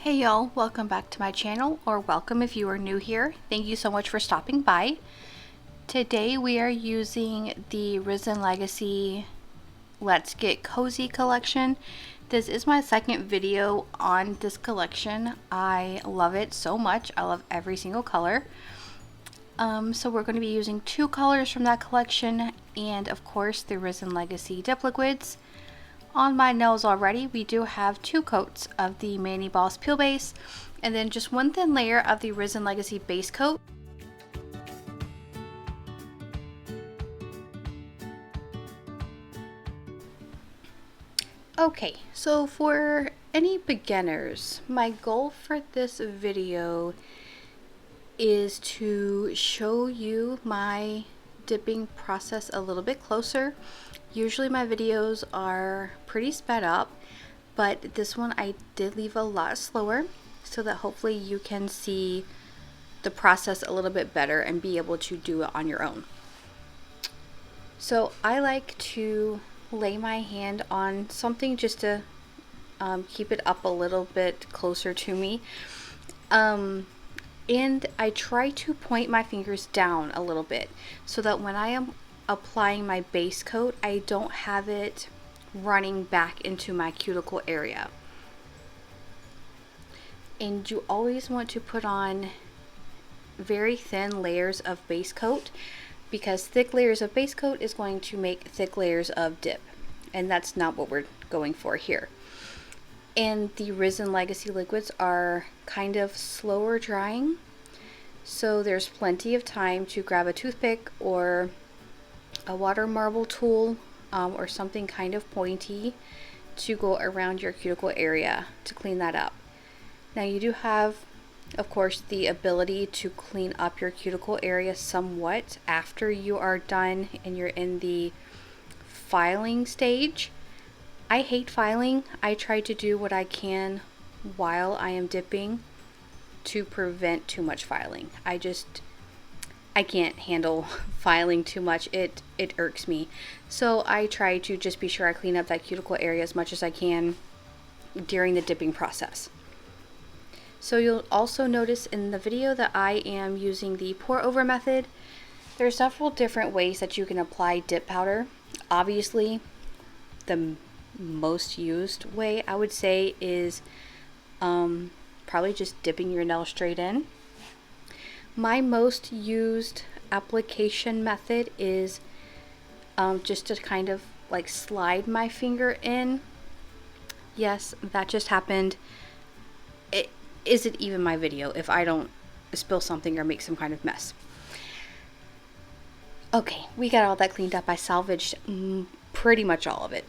Hey y'all, welcome back to my channel, or welcome if you are new here. Thank you so much for stopping by. Today we are using the Risen Legacy Let's Get Cozy collection. This is my second video on this collection. I love it so much. I love every single color. So we're going to be using two colors from that collection, and of course the Risen Legacy dip liquids. On my nails already, we do have two coats of the Mani Boss Peel Base, and then just one thin layer of the Risen Legacy base coat. Okay, so for any beginners, my goal for this video is to show you my dipping process a little bit closer. Usually my videos are pretty sped up, but this one I did leave a lot slower so that hopefully you can see the process a little bit better and be able to do it on your own. So I like to lay my hand on something just to keep it up a little bit closer to me. And I try to point my fingers down a little bit so that when I am applying my base coat, I don't have it running back into my cuticle area. And you always want to put on very thin layers of base coat, because thick layers of base coat is going to make thick layers of dip, and that's not what we're going for here. And the Risen Legacy liquids are kind of slower drying, so there's plenty of time to grab a toothpick or a water marble tool or something kind of pointy to go around your cuticle area to clean that up. Now you do have, of course, the ability to clean up your cuticle area somewhat after you are done and you're in the filing stage. I hate filing. I try to do what I can while I am dipping to prevent too much filing. I can't handle filing too much. It irks me. So I try to just be sure I clean up that cuticle area as much as I can during the dipping process. So you'll also notice in the video that I am using the pour over method. There are several different ways that you can apply dip powder. Obviously, the most used way I would say is probably just dipping your nail straight in. My most used application method is just to kind of like slide my finger in. Yes, that just happened. It isn't even my video if I don't spill something or make some kind of mess. Okay, we got all that cleaned up. I salvaged pretty much all of it.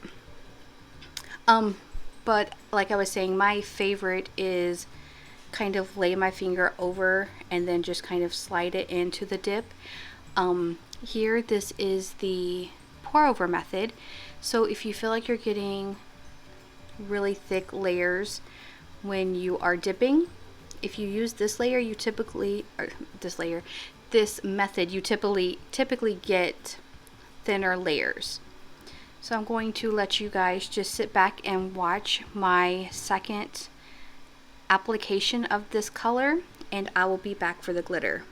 But like I was saying, my favorite is kind of lay my finger over and then just kind of slide it into the dip. Here, this is the pour over method. So if you feel like you're getting really thick layers when you are dipping, if you use this layer, you typically, or this method, you typically get thinner layers. So I'm going to let you guys just sit back and watch my second application of this color, and I will be back for the glitter.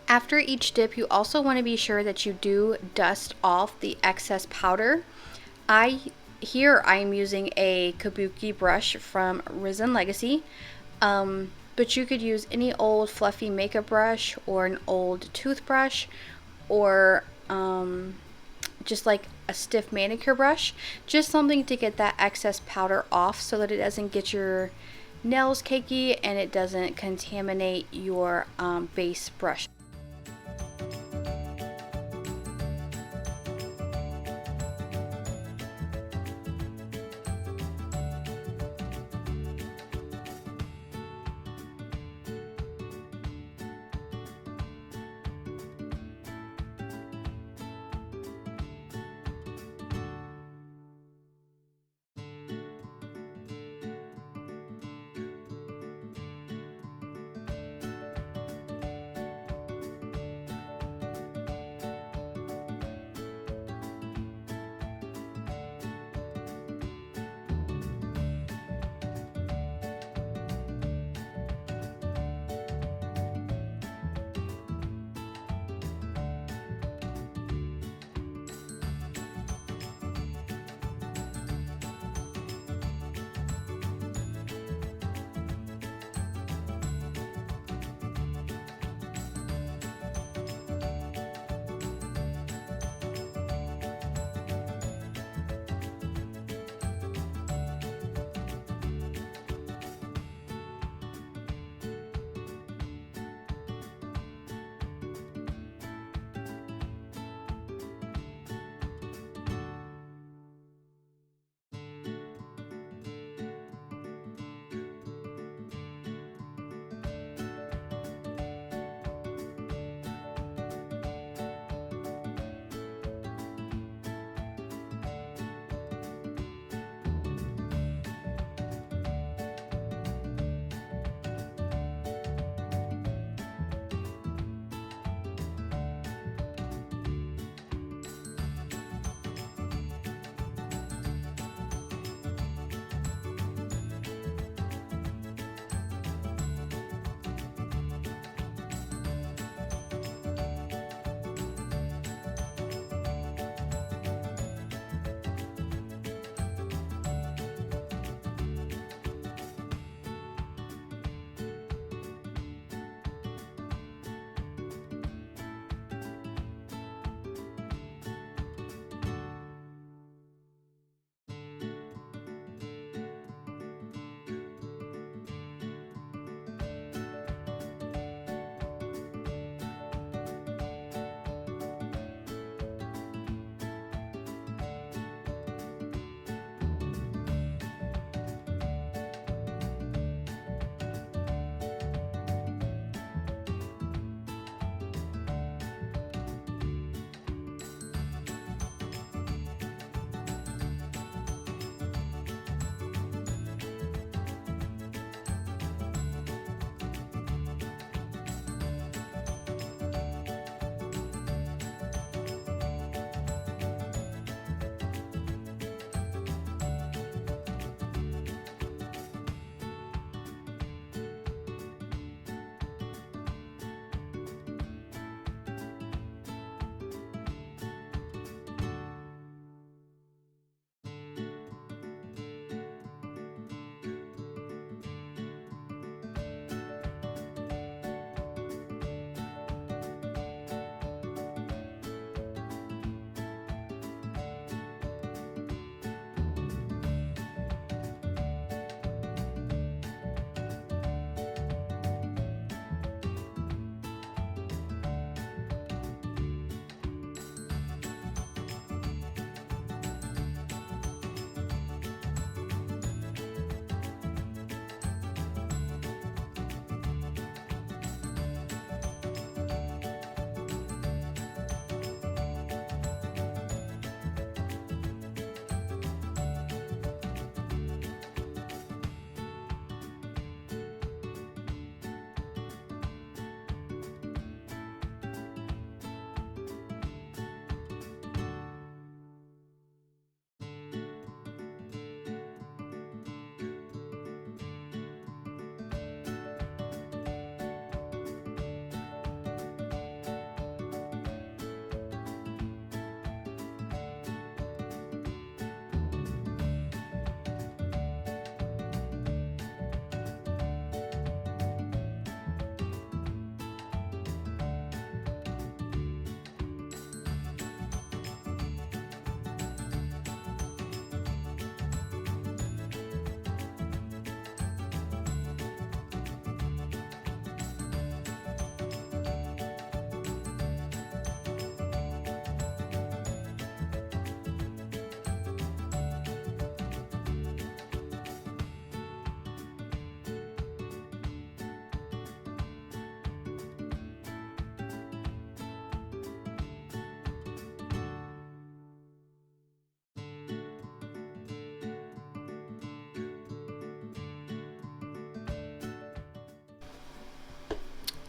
After each dip, you also want to be sure that you do dust off the excess powder. Here I am using a Kabuki brush from Risen Legacy, but you could use any old fluffy makeup brush or an old toothbrush, or just like a stiff manicure brush, just something to get that excess powder off so that it doesn't get your nails cakey and it doesn't contaminate your base brush.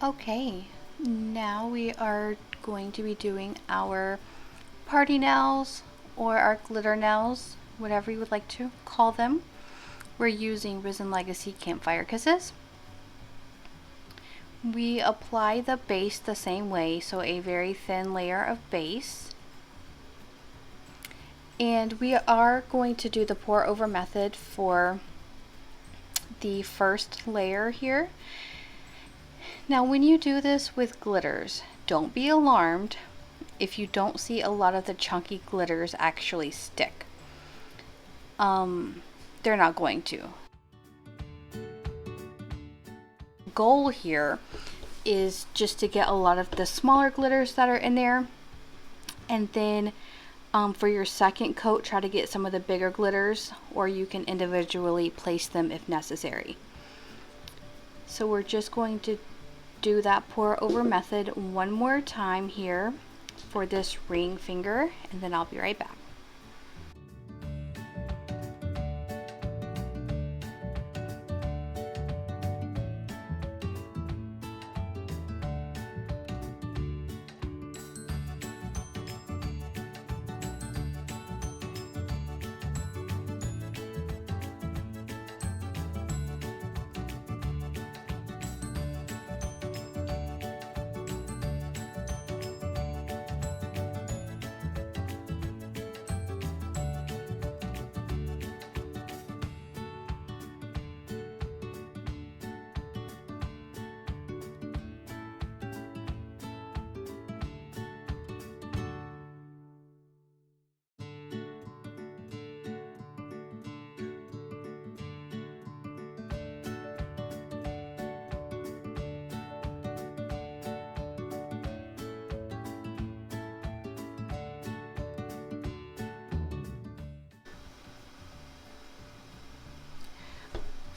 Okay, now we are going to be doing our party nails or our glitter nails, whatever you would like to call them. We're using Risen Legacy Campfire Kisses. We apply the base the same way, so a very thin layer of base. And we are going to do the pour over method for the first layer here. Now when you do this with glitters, don't be alarmed if you don't see a lot of the chunky glitters actually stick. They're not going to. Goal here is just to get a lot of the smaller glitters that are in there, and then for your second coat, try to get some of the bigger glitters, or you can individually place them if necessary. So we're just going to do that pour over method one more time here for this ring finger, and then I'll be right back.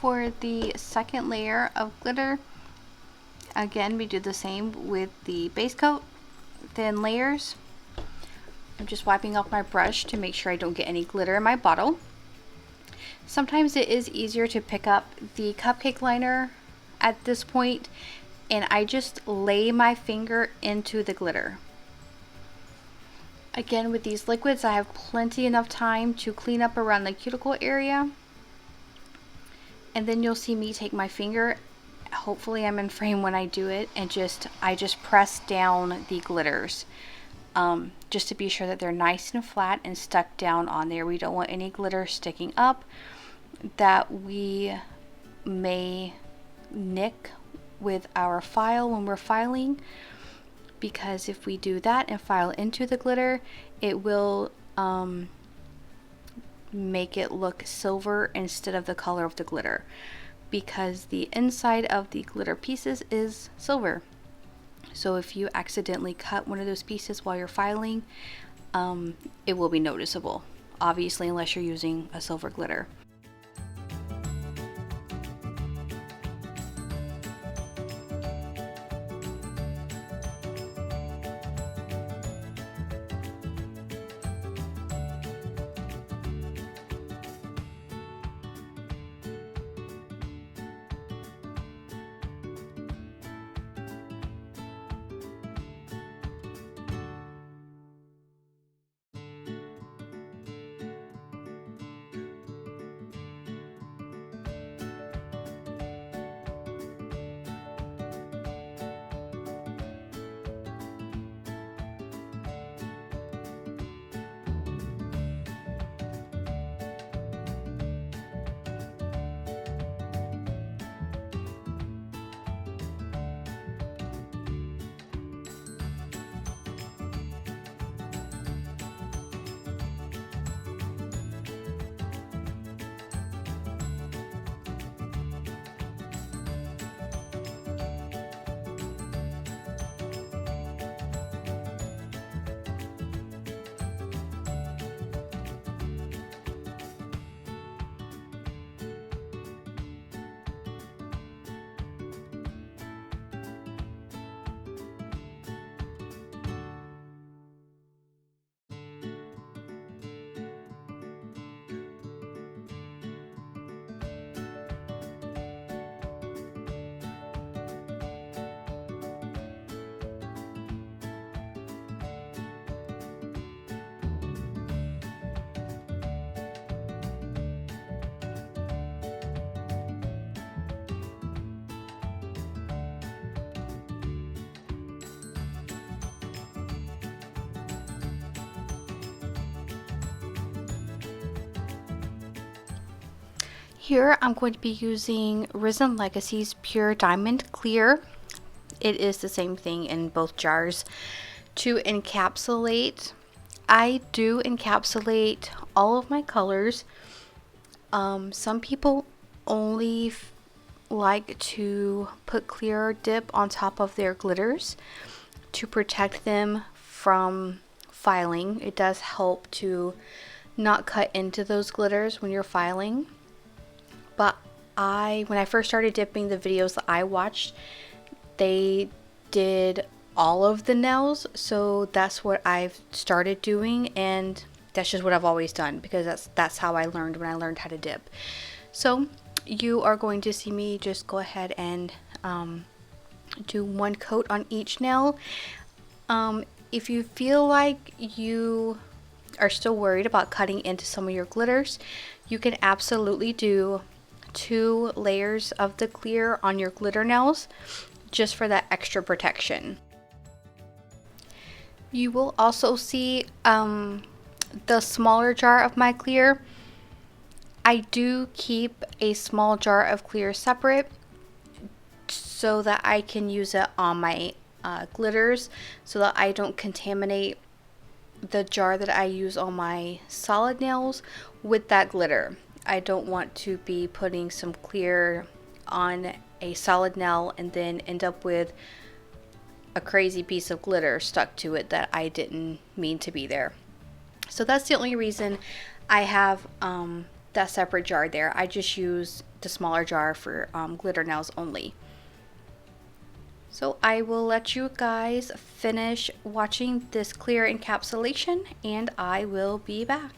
For the second layer of glitter, again, we do the same with the base coat, thin layers. I'm just wiping off my brush to make sure I don't get any glitter in my bottle. Sometimes it is easier to pick up the cupcake liner at this point, and I just lay my finger into the glitter. Again, with these liquids, I have plenty enough time to clean up around the cuticle area. And then you'll see me take my finger, hopefully I'm in frame when I do it, and I just press down the glitters just to be sure that they're nice and flat and stuck down on there. We don't want any glitter sticking up that we may nick with our file when we're filing, because if we do that and file into the glitter, it will make it look silver instead of the color of the glitter, because the inside of the glitter pieces is silver. So if you accidentally cut one of those pieces while you're filing, it will be noticeable, obviously, unless you're using a silver glitter. here I'm going to be using Risen Legacy's Pure Diamond Clear. It is the same thing in both jars. To encapsulate, I do encapsulate all of my colors. Some people only like to put clear dip on top of their glitters to protect them from filing. It does help to not cut into those glitters when you're filing. But when I first started dipping, the videos that I watched, they did all of the nails, so that's what I've started doing, and that's just what I've always done because that's how I learned when I learned how to dip. So you are going to see me just go ahead and do one coat on each nail. If you feel like you are still worried about cutting into some of your glitters, you can absolutely do 2 layers of the clear on your glitter nails just for that extra protection. You will also see the smaller jar of my clear. I do keep a small jar of clear separate so that I can use it on my glitters, so that I don't contaminate the jar that I use on my solid nails with that glitter. I don't want to be putting some clear on a solid nail and then end up with a crazy piece of glitter stuck to it that I didn't mean to be there. So that's the only reason I have that separate jar there. I just use the smaller jar for glitter nails only. So I will let you guys finish watching this clear encapsulation and I will be back.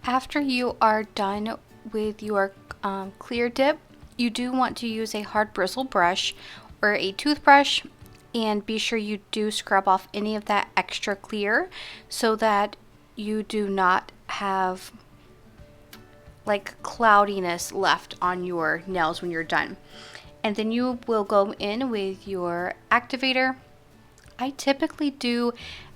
After you are done with your clear dip, you do want to use a hard bristle brush or a toothbrush, and be sure you do scrub off any of that extra clear so that you do not have like cloudiness left on your nails when you're done. And then you will go in with your activator. I typically do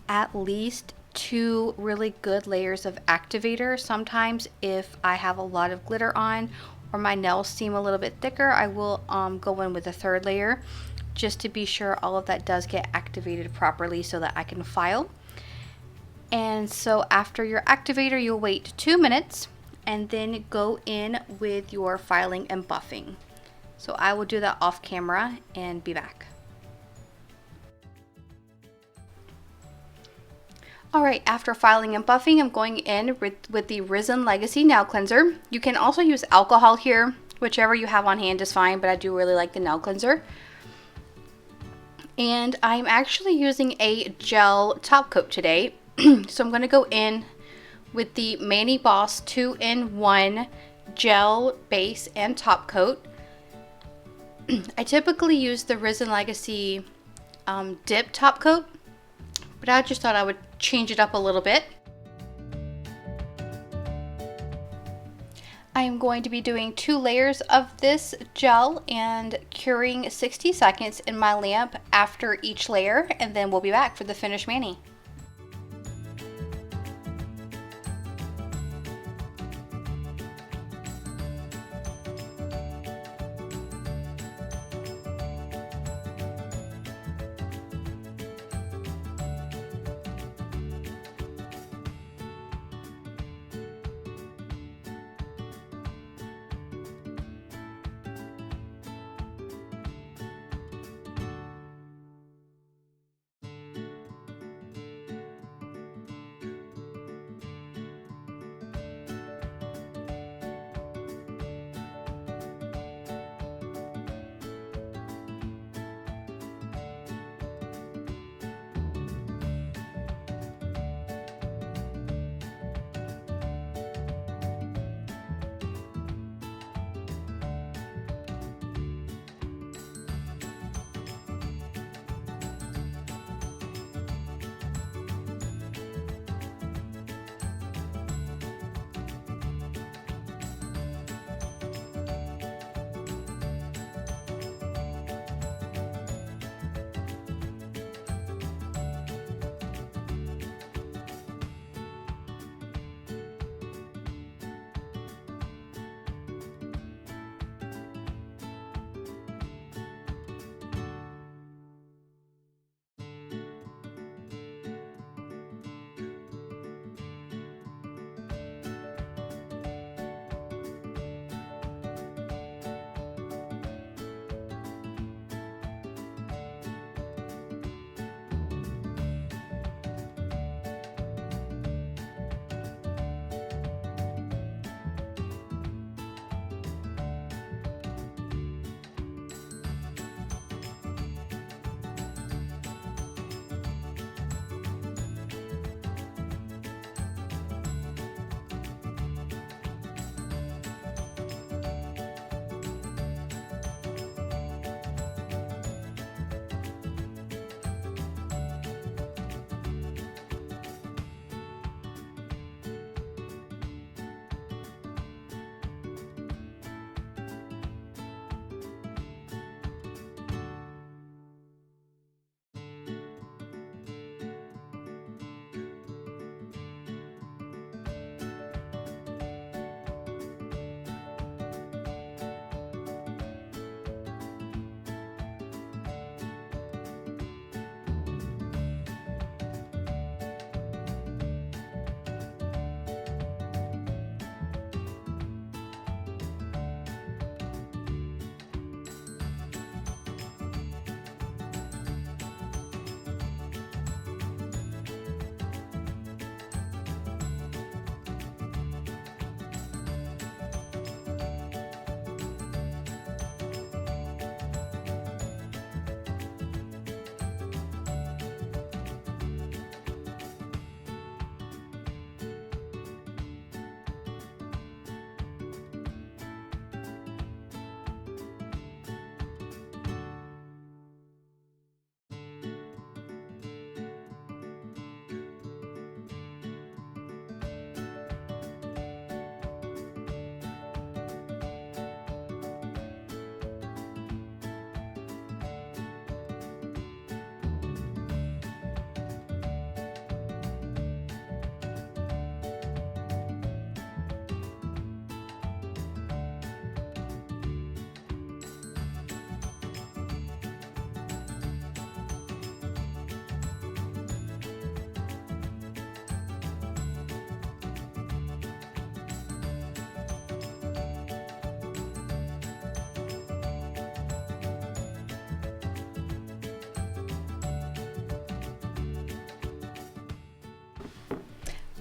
at least 2 really good layers of activator. Sometimes if I have a lot of glitter on or my nails seem a little bit thicker, I will go in with a 3rd layer just to be sure all of that does get activated properly so that I can file. And so after your activator, you'll wait 2 minutes and then go in with your filing and buffing. So I will do that off camera and be back. Alright, after filing and buffing, I'm going in with the Risen Legacy Nail Cleanser. You can also use alcohol here, whichever you have on hand is fine, but I do really like the nail cleanser. And I'm actually using a gel top coat today. So I'm going to go in with the Mani Boss 2-in-1 gel base and top coat. I typically use the Risen Legacy dip top coat, but I just thought I would change it up a little bit. I am going to be doing 2 layers of this gel and curing 60 seconds in my lamp after each layer, and then we'll be back for the finished mani.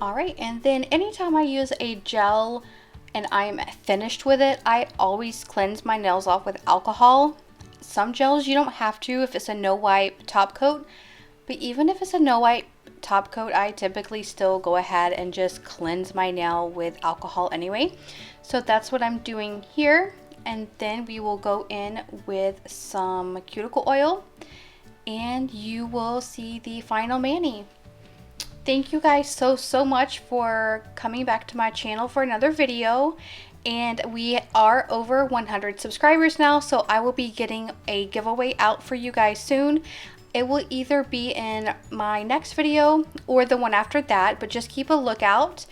Alright, and then anytime I use a gel and I'm finished with it, I always cleanse my nails off with alcohol. Some gels you don't have to if it's a no wipe top coat, but even if it's a no wipe top coat, I typically still go ahead and just cleanse my nail with alcohol anyway. So that's what I'm doing here, and then we will go in with some cuticle oil and you will see the final mani. Thank you guys so much for coming back to my channel for another video, and we are over 100 subscribers now, so I will be getting a giveaway out for you guys soon. It will either be in my next video or the one after that, but just keep a lookout.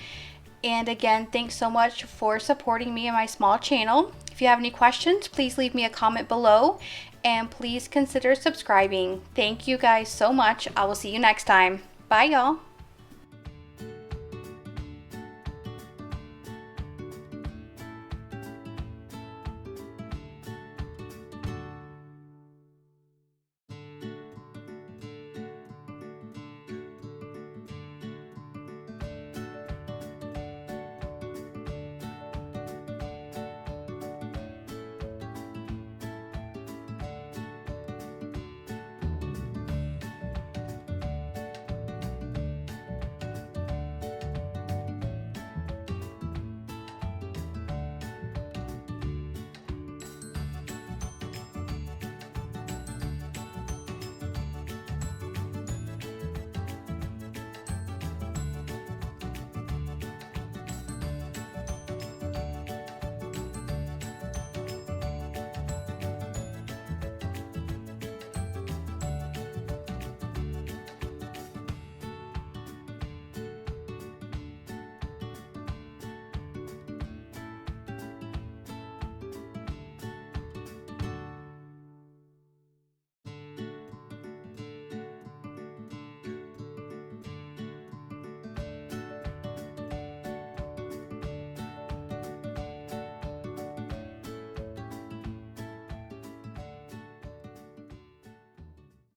And again, thanks so much for supporting me and my small channel. If you have any questions, please leave me a comment below, and please consider subscribing. Thank you guys so much. I will see you next time. Bye y'all.